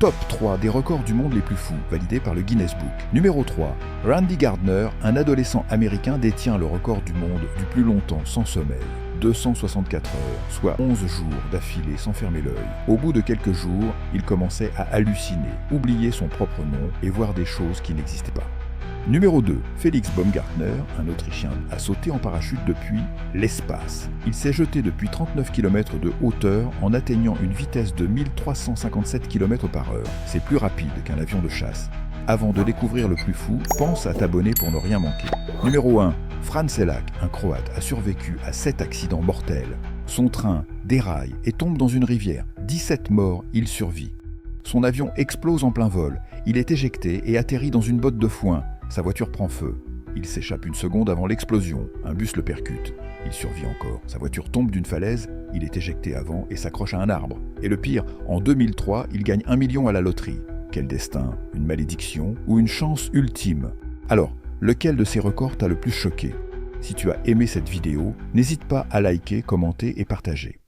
Top 3 des records du monde les plus fous, validés par le Guinness Book. Numéro 3. Randy Gardner, un adolescent américain, détient le record du monde du plus longtemps sans sommeil. 264 heures, soit 11 jours d'affilée sans fermer l'œil. Au bout de quelques jours, il commençait à halluciner, oublier son propre nom et voir des choses qui n'existaient pas. Numéro 2. Felix Baumgartner, un Autrichien, a sauté en parachute depuis l'espace. Il s'est jeté depuis 39 km de hauteur en atteignant une vitesse de 1357 km/h. C'est plus rapide qu'un avion de chasse. Avant de découvrir le plus fou, pense à t'abonner pour ne rien manquer. Numéro 1. Fran Selak, un Croate, a survécu à 7 accidents mortels. Son train déraille et tombe dans une rivière. 17 morts, il survit. Son avion explose en plein vol. Il est éjecté et atterrit dans une botte de foin. Sa voiture prend feu. Il s'échappe une seconde avant l'explosion. Un bus le percute. Il survit encore. Sa voiture tombe d'une falaise. Il est éjecté avant et s'accroche à un arbre. Et le pire, en 2003, il gagne 1 million à la loterie. Quel destin, une malédiction ou une chance ultime? Alors, lequel de ces records t'a le plus choqué? Si tu as aimé cette vidéo, n'hésite pas à liker, commenter et partager.